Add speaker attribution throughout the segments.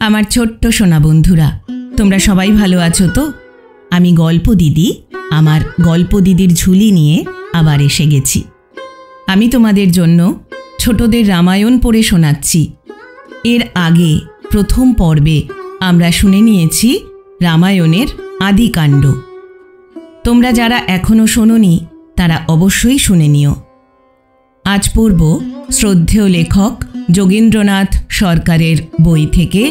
Speaker 1: আমার ছোট্ট সোনা বন্ধুরা, তোমরা সবাই ভালো আছো তো? আমি গল্প দিদি আমার গল্প দিদির ঝুলি নিয়ে আবার এসে গেছি। আমি তোমাদের জন্য ছোটদের রামায়ণ পড়ে শোনাচ্ছি। এর আগে প্রথম পর্বে আমরা শুনে নিয়েছি রামায়ণের আদিকাণ্ড। তোমরা যারা এখনও শোনোনি তারা অবশ্যই শুনে নিও। আজ পড়ব শ্রদ্ধেয় লেখক যোগেন্দ্রনাথ সরকারের বই থেকে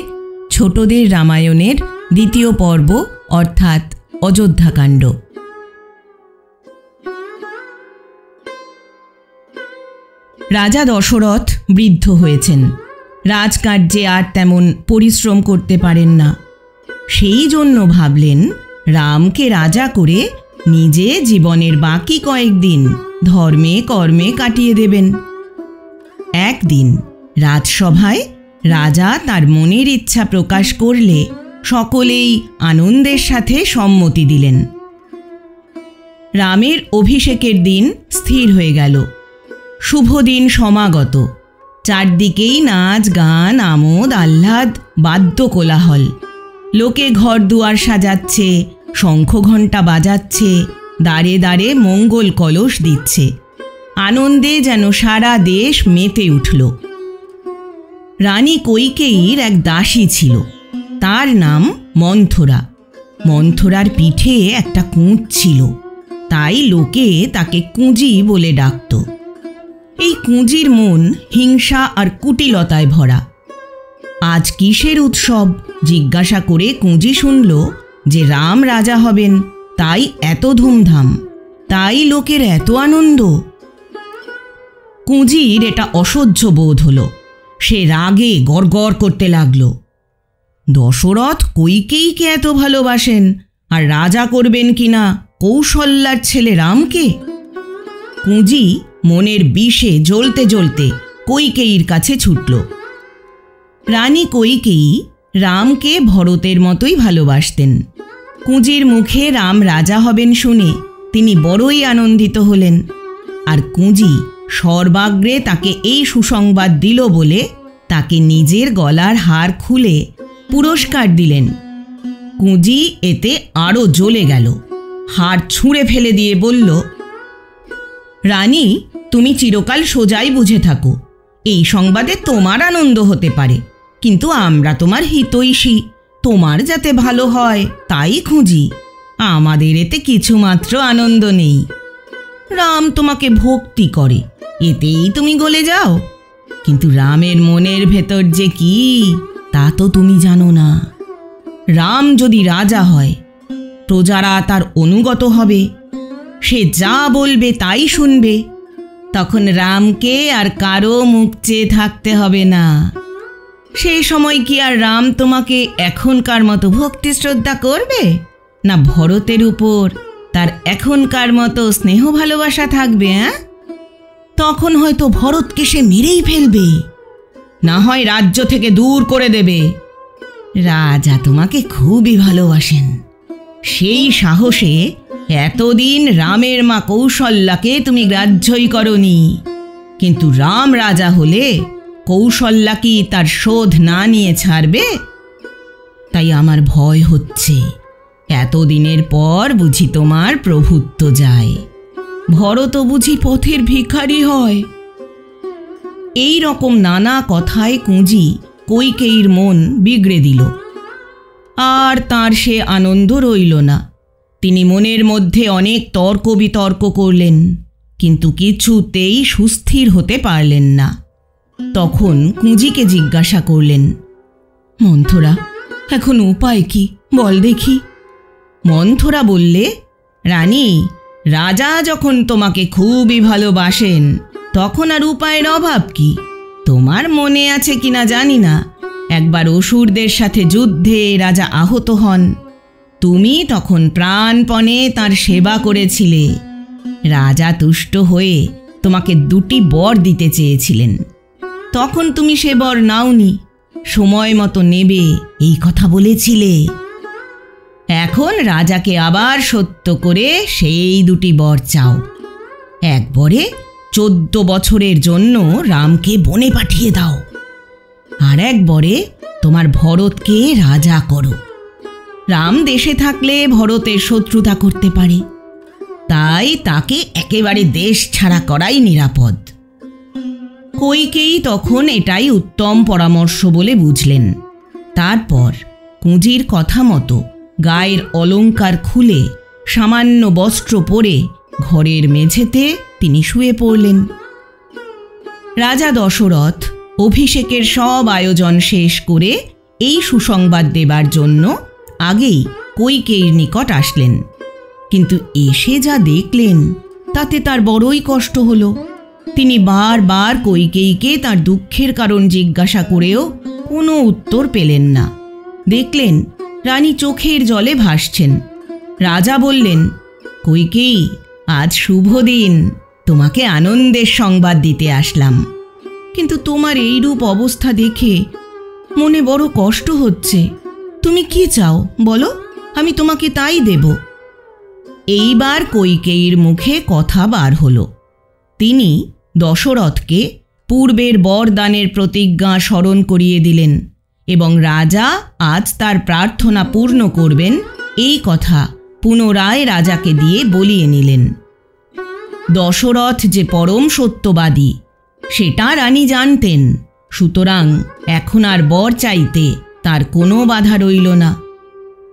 Speaker 1: ছোটদের রামায়ণের দ্বিতীয় পর্ব অর্থাৎ অযোধ্যাকাণ্ড। রাজা দশরথ বৃদ্ধ হয়েছেন, রাজকার্যে আর তেমন পরিশ্রম করতে পারেন না। সেই জন্য ভাবলেন রামকে রাজা করে নিজে জীবনের বাকি কয়েকদিন ধর্মে কর্মে কাটিয়ে দেবেন। একদিন রাজসভায় রাজা তার মনের ইচ্ছা প্রকাশ করলে সকলেই আনন্দের সাথে সম্মতি দিলেন। রামের অভিষেকের দিন স্থির হয়ে গেল। শুভ দিন সমাগত। চারদিকেই নাচ গান, আমোদ আহ্লাদ, বাদ্য কোলাহল। লোকে ঘর দুয়ার সাজাচ্ছে, শঙ্খ ঘণ্টা বাজাচ্ছে, দ্বারে দ্বারে মঙ্গল কলস দিচ্ছে। আনন্দে যেন সারা দেশ মেতে উঠল। রানী কৈকেয়ীর এক দাসী ছিল, তার নাম মন্থরা। মন্থরার পিঠে একটা কুঁচ ছিল, তাই লোকে তাকে কুঁজি বলে ডাকত। এই কুঁজির মন হিংসা আর কুটিলতায় ভরা। আজ কিসের উৎসব জিজ্ঞাসা করে কুঁজি শুনল যে রাম রাজা হবেন, তাই এত ধুমধাম, তাই লোকের এত আনন্দ। কুঁজির এটা অসহ্য বোধ হলো। সে রাগে গড়গড় করতে লাগল। দশরথ কৈকেয়ীকে এত ভালোবাসেন, আর রাজা করবেন কিনা কৌশল্যার ছেলে রামকে? কুঁজি মনের বিষে জ্বলতে জ্বলতে কৈকেয়ীর কাছে ছুটল। রানী কৈকেয়ী রামকে ভরতের মতোই ভালোবাসতেন। কুঁজির মুখে রাম রাজা হবেন শুনে তিনি বড়ই আনন্দিত হলেন। আর কুঁজি সর্বাগ্রে তাকে এই সুসংবাদ দিল বলে তাকে নিজের গলার হার খুলে পুরস্কার দিলেন। কুঁজি এতে আরও জ্বলে গেল। হার ছুঁড়ে ফেলে দিয়ে বলল, রানী, তুমি চিরকাল সোজাই বুঝে থাকো। এই সংবাদে তোমার আনন্দ হতে পারে, কিন্তু আমরা তোমার হিতৈষী, তোমার যাতে ভালো হয় তাই খুঁজি। আমাদের এতে কিছুমাত্র আনন্দ নেই। রাম তোমাকে ভক্তি করে, এতেই তুমি গলে যাও। কিন্তু রামের মনের ভেতর যে কি তা তো তুমি জানো না। রাম যদি রাজা হয়, প্রজারা তার অনুগত হবে, সে যা বলবে তাই শুনবে। তখন রামকে আর কারো মুখ চেয়ে থাকতে হবে না। সেই সময় কি আর রাম তোমাকে এখনকার মতো ভক্তি শ্রদ্ধা করবে, না ভরতের উপর তার এখনকার মতো স্নেহ ভালোবাসা থাকবে? তখন হয়তো ভরতকে সে মেরেই ফেলবে, না হয় রাজ্য থেকে দূর করে দেবে। রাজা তোমাকে খুবই ভালোবাসেন। সেই সাহসে এতদিন রামের মা কৌশল্যাকে তুমি গ্রাহ্যই করনি। কিন্তু রাম রাজা হলে কৌশল্যা কি তার শোধ না নিয়ে ছাড়বে? তাই আমার ভয় হচ্ছে, এতদিনের পর বুঝি তোমার প্রভুত্ব যায়, ভরত বুঝি পথের ভিখারি হয়। এই রকম নানা কথায় কুঁজি কৈকেয়ীর মন বিগড়ে দিল। আর তার সে আনন্দ রইল না। তিনি মনের মধ্যে অনেক তর্ক বিতর্ক করলেন, কিন্তু কিছুতেই সুস্থির হতে পারলেন না। তখন কুঁজিকে জিজ্ঞাসা করলেন, মন্থরা, এখন উপায় কি বল দেখি? মন্থরা বললে, রানী, রাজা যখন তোমাকে খুবই ভালোবাসেন তখন আর উপায়ের অভাব কি? তোমার মনে আছে কিনা জানি না, একবার অসুরদের সাথে যুদ্ধে রাজা আহত হন। তুমি তখন প্রাণপণে তার সেবা করেছিলে। রাজা তুষ্ট হয়ে তোমাকে 2টি বর দিতে চেয়েছিলেন। তখন তুমি সে বর নাওনি, সময় মতো নেবে এই কথা বলেছিলে। এখন রাজাকে আবার সত্য করে সেই 2টি বর চাও। এক বরে 14 বছরের জন্য রামকে বনে পাঠিয়ে দাও। আর এক বরে তোমার ভরতকে রাজা করো। রাম দেশে থাকলে ভরতের শত্রুতা করতে পারে, তাই তাকে একেবারে দেশ ছাড়া করাই নিরাপদ। কইকেয়ী তখন এটাই উত্তম পরামর্শ বলে বুঝলেন। তারপর কুঁজির কথা মতো গায়ের অলংকার খুলে সামান্য বস্ত্র পরে ঘরের মেঝেতে তিনি শুয়ে পড়লেন। রাজা দশরথ অভিষেকের সব আয়োজন শেষ করে এই সুসংবাদ দেবার জন্য আগেই কইকেয়ীর নিকট আসলেন, কিন্তু এসে যা দেখলেন তাতে তার বড়ই কষ্ট হলো। তিনি বারবার কইকেয়ীকে তার দুঃখের কারণ জিজ্ঞাসা করেও কোনো উত্তর পেলেন না। দেখলেন রানী চোখের জলে ভাসছেন। রাজা বললেন, কইকেয়ী, আজ শুভ দিন, তোমাকে আনন্দের সংবাদ দিতে আসলাম, কিন্তু তোমার এইরূপ অবস্থা দেখে মনে বড় কষ্ট হচ্ছে। তুমি কি চাও বলো, আমি তোমাকে তাই দেব। এইবার কইকেয়ীর মুখে কথা বার হলো। তিনি দশরথকে পূর্বের বরদানের প্রতিজ্ঞা স্মরণ করিয়ে দিলেন এবং রাজা আজ তার প্রার্থনা পূর্ণ করবেন এই কথা পুনরায় রাজাকে দিয়ে বলিয়ে নিলেন। দশরথ যে পরম সত্যবাদী সেটা রানী জানতেন, সুতরাং এখন আর বর চাইতে তার কোনো বাধা রইল না।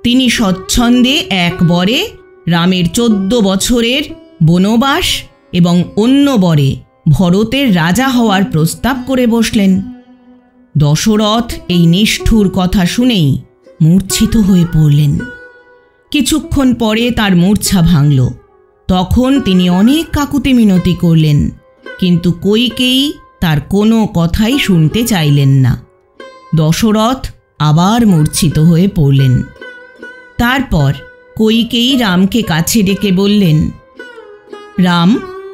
Speaker 1: তিনি স্বচ্ছন্দে এক বরে রামের 14 বছরের বনবাস এবং অন্য বরে ভরতের রাজা হওয়ার প্রস্তাব করে বসলেন। দশরথ এই নিষ্ঠুর কথা শুনেই মূর্ছিত হয়ে পড়লেন। কিছুক্ষণ পরে তার মূর্ছা ভাঙল। তখন তিনি অনেক কাকুতি মিনতি করলেন, কিন্তু কইকেয়ী তার কোনো কথাই শুনতে চাইলেন না। দশরথ আবার মূর্ছিত হয়ে পড়লেন। তারপর কইকেয়ী রামকে কাছে ডেকে বললেন, রাম,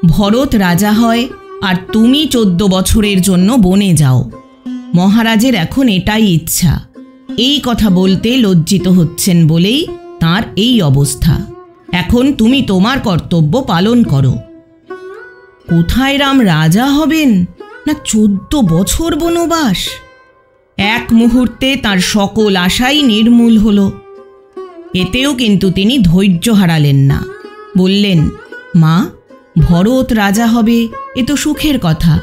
Speaker 1: ভরত রাজা হয় আর তুমি 14 বছরের জন্য বনে যাও। মহারাজের এখন এটাই ইচ্ছা। এই কথা বলতে লজ্জিত হচ্ছেন বলেই তার এই অবস্থা। এখন তুমি তোমার কর্তব্য পালন করো। কোথায় রাম রাজা হবেন, না 14 বছর বনবাস? এক মুহূর্তে তার সকল আশাই নির্মূল হল। এতেও কিন্তু তিনি ধৈর্য হারালেন না। বললেন, মা, ভরত রাজা হবে এ তো সুখের কথা।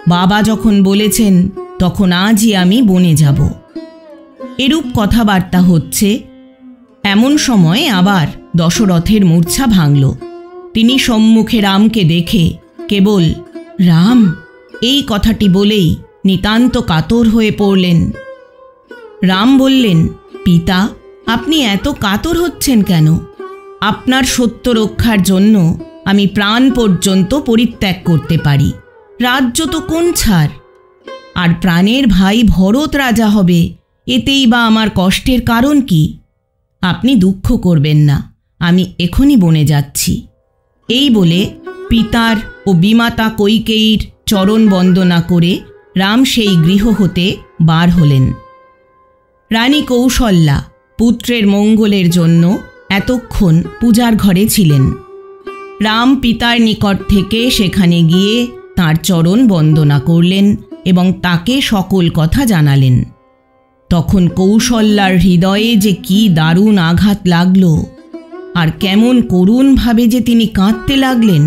Speaker 1: বাবা যখন বলেছেন তখন আজই আমি বনে যাব। এরূপ কথাবার্তা হচ্ছে। এমন সময় আবার দশরথের মূর্ছা ভাঙল। তিনি সম্মুখে রামকে দেখে কেবল রাম এই কথাটি বলেই নিতান্ত কাতর হয়ে পড়লেন। রাম বললেন, পিতা, আপনি এত কাতর হচ্ছেন কেন? আপনার সত্য রক্ষার জন্য আমি প্রাণ পর্যন্ত পরিত্যাগ করতে পারি, রাজ্য তো কোন ছাড়। আর প্রাণের ভাই ভরত রাজা হবে, এতেই বা আমার কষ্টের কারণ কি? আপনি দুঃখ করবেন না, আমি এখনই বনে যাচ্ছি। এই বলে পিতার ও বিমাতা কইকেয়ীর চরণ বন্দনা করে রাম সেই গৃহ হতে বার হলেন। রানী কৌশল্যা পুত্রের মঙ্গলের জন্য এতক্ষণ পূজার ঘরে ছিলেন। রাম পিতার নিকট থেকে সেখানে গিয়ে তাঁর চরণ বন্দনা করলেন এবং তাকে সকল কথা জানালেন। তখন কৌশল্যার হৃদয়ে যে কি দারুণ আঘাত লাগল, আর কেমন করুণভাবে যে তিনি কাঁদতে লাগলেন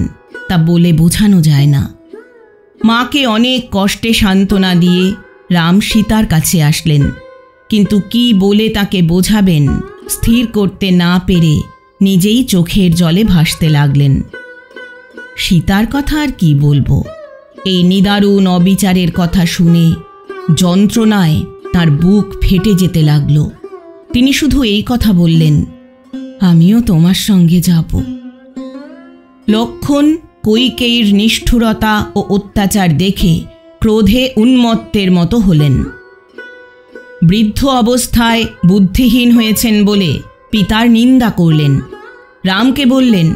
Speaker 1: তা বলে বোঝানো যায় না। মাকে অনেক কষ্টে সান্ত্বনা দিয়ে রাম সীতার কাছে আসলেন, কিন্তু কি বলে তাকে বোঝাবেন স্থির করতে না পেরে নিজেই চোখের জলে ভাসতে লাগলেন। সীতার কথা আর কি বলবো, এই নিদারুণ অবিচারের কথা শুনে যন্ত্রণায় তার বুক ফেটে যেতে লাগল। তিনি শুধু এই কথা বললেন, আমিও তোমার সঙ্গে যাব। লক্ষণ কইকেয়ীর নিষ্ঠুরতা ও অত্যাচার দেখে ক্রোধে উন্মত্তের মতো হলেন। বৃদ্ধ অবস্থায় বুদ্ধিহীন হয়েছেন বলে পিতার নিন্দা করলেন। রামকে বললেন,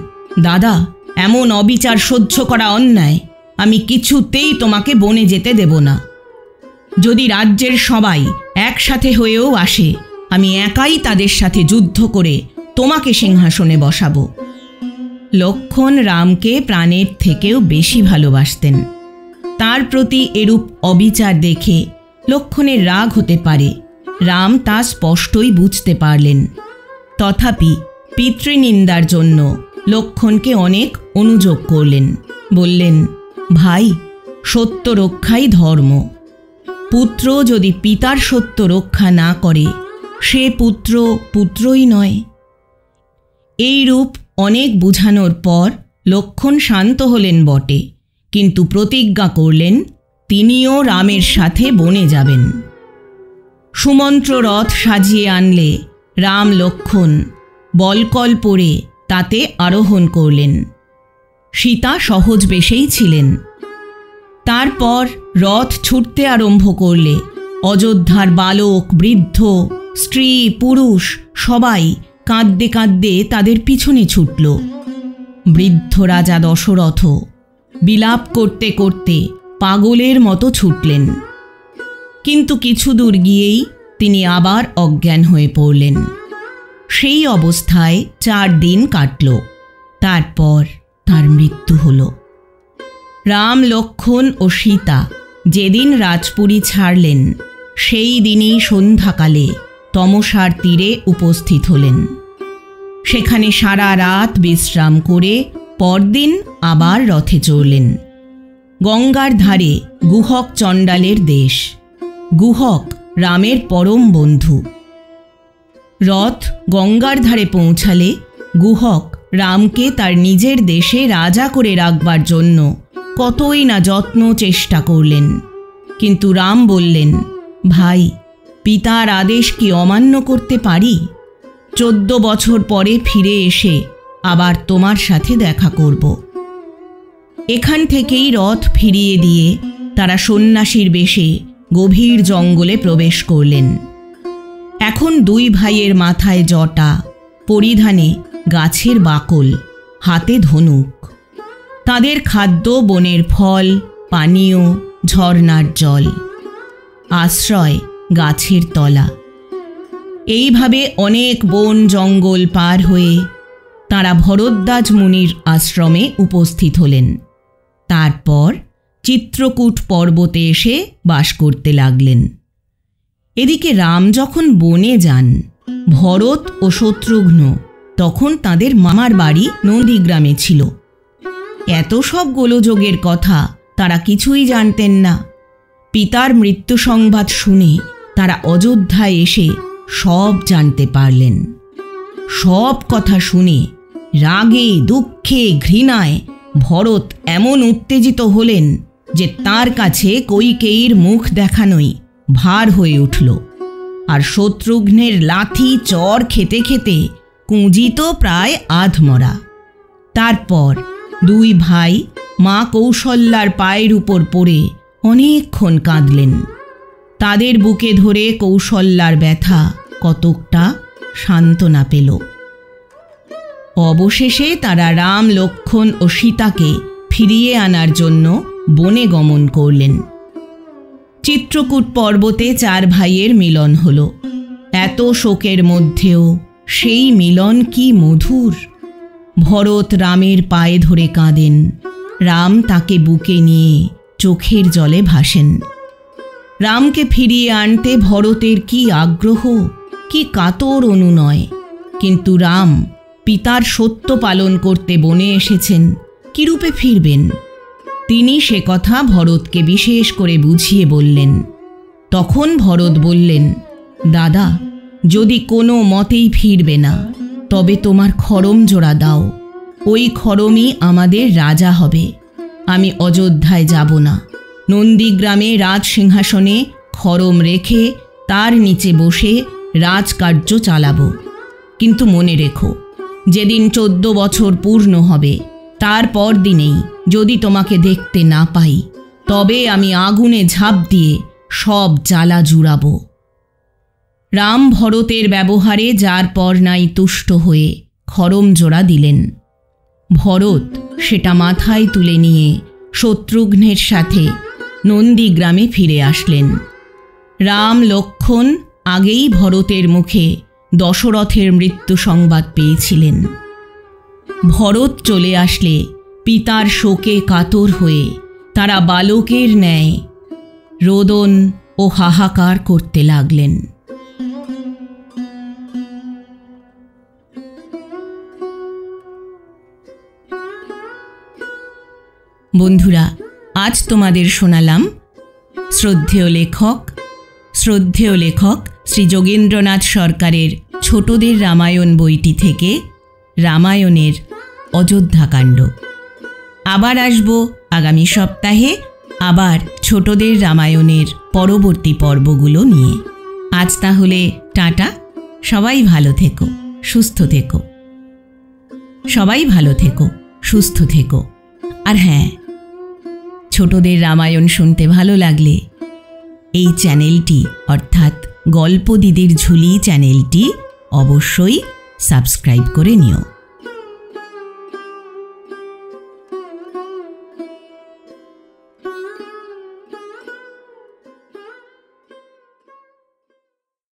Speaker 1: দাদা, এমন অবিচার সহ্য করা অন্যায়। আমি কিছুতেই তোমাকে বনে যেতে দেব না। যদি রাজ্যের সবাই একসাথে হয়েও আসে, আমি একাই তাদের সাথে যুদ্ধ করে তোমাকে সিংহাসনে বসাবো। লক্ষণ রামকে প্রাণের থেকেও বেশি ভালোবাসতেন। তার প্রতি এরূপ অবিচার দেখে লক্ষ্মণের রাগ হতে পারে, রাম তা স্পষ্টই বুঝতে পারলেন। তথাপি পিতৃনিন্দার জন্য লক্ষ্মণকে অনেক অনুযোগ করলেন। বললেন, ভাই, সত্য রক্ষাই ধর্ম। পুত্র যদি পিতার সত্য রক্ষা না করে সে পুত্র পুত্রই নয়। এইরূপ অনেক বুঝানোর পর লক্ষ্মণ শান্ত হলেন বটে, কিন্তু প্রতিজ্ঞা করলেন তিনিও রামের সাথে বনে যাবেন। সুমন্ত্র রথ সাজিয়ে আনলে রাম লক্ষ্মণ বলকল পরে তাতে আরোহণ করলেন। সীতা সহজ বেশেই ছিলেন। তারপর রথ ছুটতে আরম্ভ করলে অযোধ্যার বালক, বৃদ্ধ, স্ত্রী, পুরুষ সবাই কাঁদতে কাঁদতে তাদের পিছনে ছুটল। বৃদ্ধ রাজা দশরথ বিলাপ করতে করতে পাগলের মতো ছুটলেন, কিন্তু কিছু দূর গিয়েই তিনি আবার অজ্ঞান হয়ে পড়লেন। সেই অবস্থায় 4 দিন কাটল। তারপর তার মৃত্যু হল। রাম, লক্ষ্মণ ও সীতা যেদিন রাজপুরী ছাড়লেন সেই দিনই সন্ধ্যাকালে তমসার তীরে উপস্থিত হলেন। সেখানে সারা রাত বিশ্রাম করে পরদিন আবার রথে চড়লেন। গঙ্গার ধারে গুহক চণ্ডালের দেশ। গুহক রামের পরম বন্ধু। রথ গঙ্গার ধারে পৌঁছালে গুহক রামকে তার নিজের দেশে রাজা করে রাখবার জন্য কতই না যত্ন চেষ্টা করলেন, কিন্তু রাম বললেন, ভাই, পিতার আদেশ কি অমান্য করতে পারি? 14 বছর পরে ফিরে এসে আবার তোমার সাথে দেখা করব। এখান থেকেই রথ ফিরিয়ে দিয়ে তারা সন্ন্যাসীর বেশে গভীর জঙ্গলে প্রবেশ করলেন। এখন 2 ভাইয়ের মাথায় জটা, পরিধানে গাছের বাকল, হাতে ধনুক। তাদের খাদ্য বনের ফল, পানীয়, ঝর্নার জল, আশ্রয় গাছের তলা। এইভাবে অনেক বন জঙ্গল পার হয়ে তাঁরা ভরদ্বাজ মুনির আশ্রমে উপস্থিত হলেন। তারপর চিত্রকূট পর্বতে এসে বাস করতে লাগলেন। এদিকে রাম যখন বনে যান, ভরত ও শত্রুঘ্ন তখন তাদের মামার বাড়ি নন্দীগ্রামে ছিল। এত সব গোলযোগের কথা তারা কিছুই জানতেন না। পিতার মৃত্যু সংবাদ শুনে তারা অযোধ্যায় এসে সব জানতে পারলেন। সব কথা শুনে রাগে, দুঃখে, ঘৃণায় ভরত এমন উত্তেজিত হলেন যে তার কাছে কৈকেয়ীর মুখ দেখানোই ভার হয়ে উঠল। আর শত্রুঘ্নের লাথি চর খেতে খেতে কুঁজিত প্রায় আধমরা। তারপর 2 ভাই মা কৌশল্যার পায়ের উপর পড়ে অনেকক্ষণ কাঁদলেন। তাদের বুকে ধরে কৌশল্যার ব্যথা কতকটা সান্ত্বনা পেল। অবশেষে তারা রাম, লক্ষ্মণ ও সীতাকে ফিরিয়ে আনার জন্য বনে গমন করলেন। চিত্রকূট পর্বতে 4 ভাইয়ের মিলন হল। এত শোকের মধ্যেও সেই মিলন কি মধুর! ভরত রামের পায়ে ধরে কাঁদেন, রাম তাকে বুকে নিয়ে চোখের জলে ভাসেন। রামকে ফিরিয়ে আনতে ভরতের কি আগ্রহ, কি কাতর অনুনয়! কিন্তু রাম পিতার সত্য পালন করতে বনে এসেছেন, কিরূপে ফিরবেন? তিনি সে কথা ভরতকে বিশেষ করে বুঝিয়ে বললেন। তখন ভরত বললেন, দাদা, যদি কোনো মতেই ফিরবে না তবে তোমার খড়ম জোড়া দাও। ওই খড়মই আমাদের রাজা হবে। আমি অযোধ্যায় যাব না। নন্দীগ্রামে রাজসিংহাসনে খড়ম রেখে তার নিচে বসে রাজকার্য চালাবো। কিন্তু মনে রেখো, যেদিন 14 বছর পূর্ণ হবে তারপর দিনেই যদি তোমাকে দেখতে না পাই তবে আমি আগুনে ঝাঁপ দিয়ে সব জ্বালা জুড়াব। রাম ভরতের ব্যবহারে যার পর নাই তুষ্ট হয়ে খড়ম জোড়া দিলেন। ভরত সেটা মাথায় তুলে নিয়ে শত্রুঘ্নের সাথে নন্দীগ্রামে ফিরে আসলেন। রাম, লক্ষ্মণ আগেই ভরতের মুখে দশরথের মৃত্যু সংবাদ পেয়েছিলেন। ভরত চলে আসলে পিতার শোকে কাতর হয়ে তারা বালকের ন্যায় রোদন, ও হাহাকার করতে লাগলেন। বন্ধুরা, আজ তোমাদের শোনালাম শ্রদ্ধেয় লেখক শ্রী যোগেন্দ্রনাথ সরকারের ছোটদের রামায়ণ বইটি থেকে রামায়ণের অযোধ্যাকাণ্ড। আবার আসব আগামী সপ্তাহে, আবার ছোটদের রামায়ণের পরবর্তী পর্বগুলো নিয়ে। আজ তাহলে টাটা। সবাই ভালো থেকো, সুস্থ থেকো। আর হ্যাঁ, ছোটদের রামায়ণ শুনতে ভালো লাগলে এই চ্যানেলটি অর্থাৎ গল্প দিদির ঝুলি চ্যানেলটি অবশ্যই সাবস্ক্রাইব করে নিও।